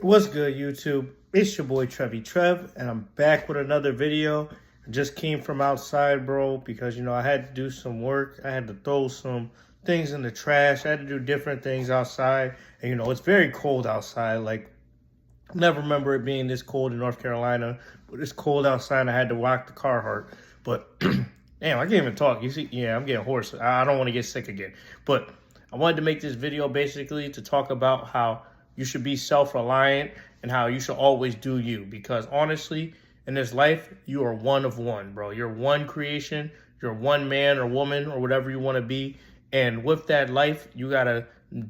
What's good, YouTube? It's your boy Trev, and I'm back with another video. I just came from outside, bro, because I had to do some work. I had to throw some things in the trash. I had to do different things outside, and it's very cold outside. Like, I never remember it being this cold in North Carolina, but it's cold outside. And I had to walk the Carhartt, but damn, I can't even talk. You see, yeah, I'm getting hoarse. I don't want to get sick again, but I wanted to make this video basically to talk about how you should be self-reliant and how you should always do you. Because honestly, in this life, you are one of one, bro. You're one creation. You're one man or woman or whatever you want to be. And with that life, you got to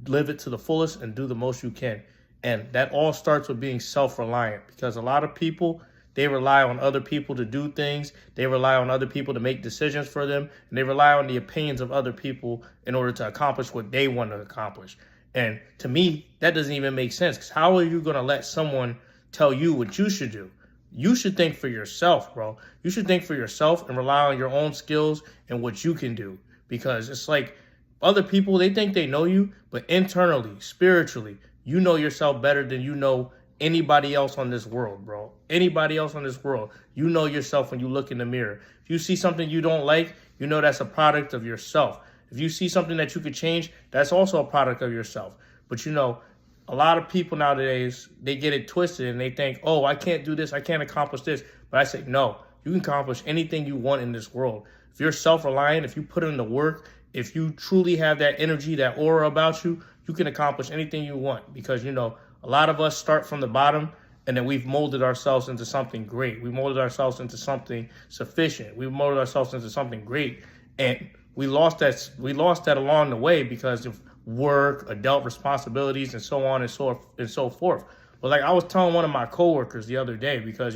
live it to the fullest and do the most you can. And that all starts with being self-reliant, because a lot of people, they rely on other people to do things. They rely on other people to make decisions for them. And they rely on the opinions of other people in order to accomplish what they want to accomplish. And to me, that doesn't even make sense, because how are you going to let someone tell you what you should do? You should think for yourself, bro. You should think for yourself and rely on your own skills and what you can do. Because it's like other people, they think they know you, but internally, spiritually, you know yourself better than you know anybody else on this world, bro. Anybody else on this world. You know yourself when you look in the mirror. If you see something you don't like, you know that's a product of yourself. If you see something that you could change, that's also a product of yourself. But a lot of people nowadays, they get it twisted and they think, oh, I can't do this, I can't accomplish this. But I say, no, you can accomplish anything you want in this world. If you're self-reliant, if you put in the work, if you truly have that energy, that aura about you, you can accomplish anything you want. Because, a lot of us start from the bottom, and then we've molded ourselves into something great. We molded ourselves into something sufficient. We molded ourselves into something great. And we lost that along the way because of work, adult responsibilities, and so on and so forth. But like I was telling one of my coworkers the other day, because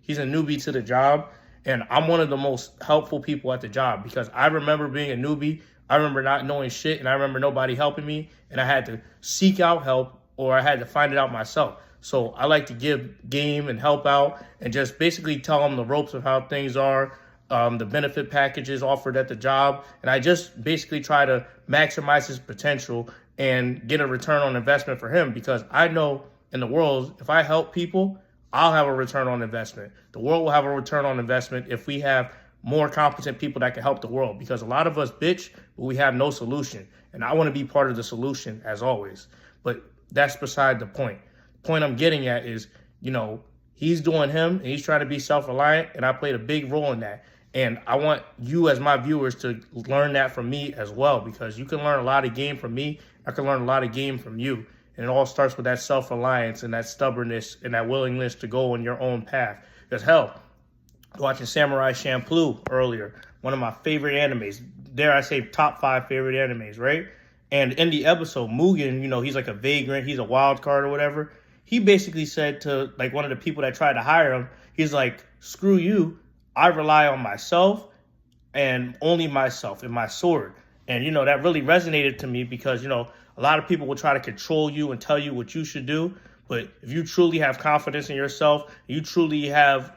he's a newbie to the job, and I'm one of the most helpful people at the job, because I remember being a newbie. I remember not knowing shit, and I remember nobody helping me, and I had to seek out help, or I had to find it out myself. So I like to give game and help out and just basically tell them the ropes of how things are, the benefit packages offered at the job. And I just basically try to maximize his potential and get a return on investment for him, because I know in the world, if I help people, I'll have a return on investment. The world will have a return on investment if we have more competent people that can help the world, because a lot of us bitch, but we have no solution. And I want to be part of the solution as always. But that's beside the point. The point I'm getting at is, he's doing him and he's trying to be self-reliant, and I played a big role in that. And I want you as my viewers to learn that from me as well, because you can learn a lot of game from me. I can learn a lot of game from you. And it all starts with that self-reliance and that stubbornness and that willingness to go on your own path. Because hell, watching Samurai Champloo earlier, one of my favorite animes. Dare I say top 5 favorite animes, right? And in the episode, Mugen, he's like a vagrant. He's a wild card or whatever. He basically said to like one of the people that tried to hire him, he's like, screw you. I rely on myself and only myself and my sword. And, that really resonated to me, because, a lot of people will try to control you and tell you what you should do. But if you truly have confidence in yourself, you truly have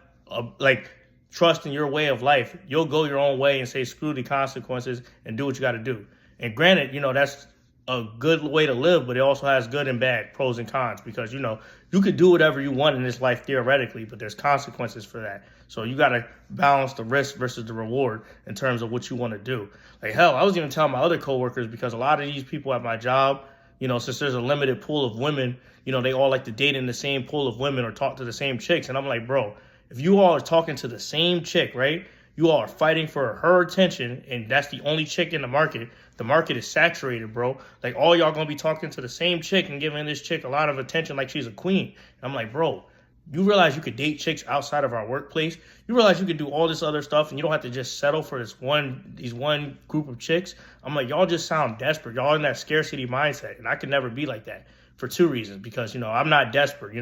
trust in your way of life, you'll go your own way and say, screw the consequences and do what you got to do. And granted, that's a good way to live, but it also has good and bad, pros and cons, because, you could do whatever you want in this life theoretically, but there's consequences for that. So you got to balance the risk versus the reward in terms of what you want to do. Like, hell, I was even telling my other coworkers, because a lot of these people at my job, since there's a limited pool of women, they all like to date in the same pool of women or talk to the same chicks. And I'm like, bro, if you all are talking to the same chick, right? You all are fighting for her attention, and that's the only chick in the market. The market is saturated, bro. Like, all y'all gonna be talking to the same chick and giving this chick a lot of attention like she's a queen. And I'm like, bro, you realize you could date chicks outside of our workplace? You realize you could do all this other stuff, and you don't have to just settle for these one group of chicks? I'm like, y'all just sound desperate. Y'all in that scarcity mindset, and I could never be like that for 2 reasons. Because, I'm not desperate,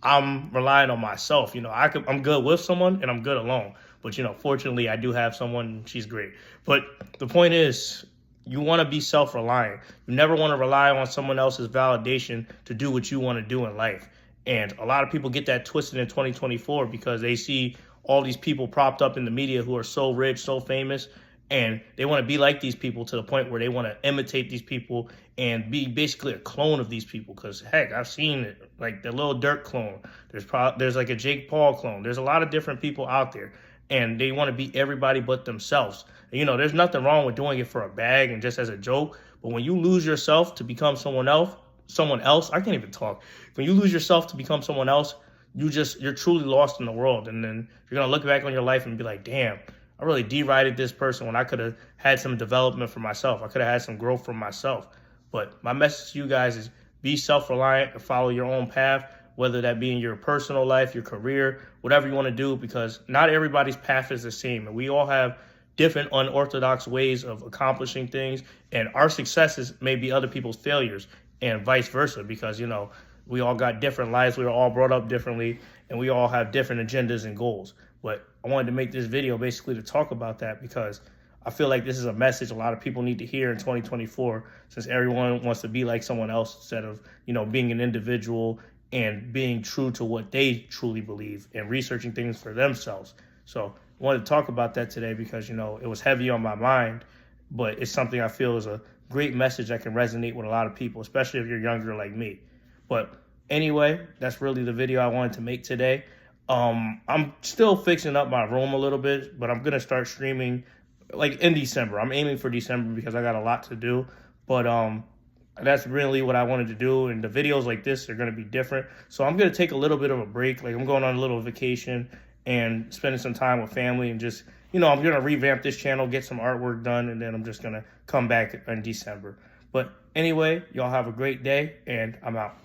I'm relying on myself. I'm good with someone and I'm good alone. But, fortunately, I do have someone. She's great. But the point is, you want to be self-reliant. You never want to rely on someone else's validation to do what you want to do in life. And a lot of people get that twisted in 2024, because they see all these people propped up in the media who are so rich, so famous, And they want to be like these people to the point where they want to imitate these people and be basically a clone of these people. Because heck, I've seen it, like the Lil Durk clone. There's like a Jake Paul clone. There's a lot of different people out there, and they want to be everybody but themselves. And, there's nothing wrong with doing it for a bag and just as a joke. But when you lose yourself to become someone else, I can't even talk. When you lose yourself to become someone else, you're truly lost in the world. And then you're gonna look back on your life and be like, damn, I really derided this person when I could have had some development for myself. I could have had some growth for myself. But my message to you guys is be self-reliant and follow your own path, whether that be in your personal life, your career, whatever you want to do, because not everybody's path is the same. And we all have different unorthodox ways of accomplishing things. And our successes may be other people's failures and vice versa, because, we all got different lives. We were all brought up differently, and we all have different agendas and goals. But I wanted to make this video basically to talk about that, because I feel like this is a message a lot of people need to hear in 2024, since everyone wants to be like someone else instead of, being an individual and being true to what they truly believe and researching things for themselves. So I wanted to talk about that today because, it was heavy on my mind, but it's something I feel is a great message that can resonate with a lot of people, especially if you're younger like me. But anyway, that's really the video I wanted to make today. I'm still fixing up my room a little bit, but I'm going to start streaming like in December. I'm aiming for December because I got a lot to do, but that's really what I wanted to do. And the videos like this are going to be different. So I'm going to take a little bit of a break. Like I'm going on a little vacation and spending some time with family and just, I'm going to revamp this channel, get some artwork done, and then I'm just going to come back in December. But anyway, y'all have a great day, and I'm out.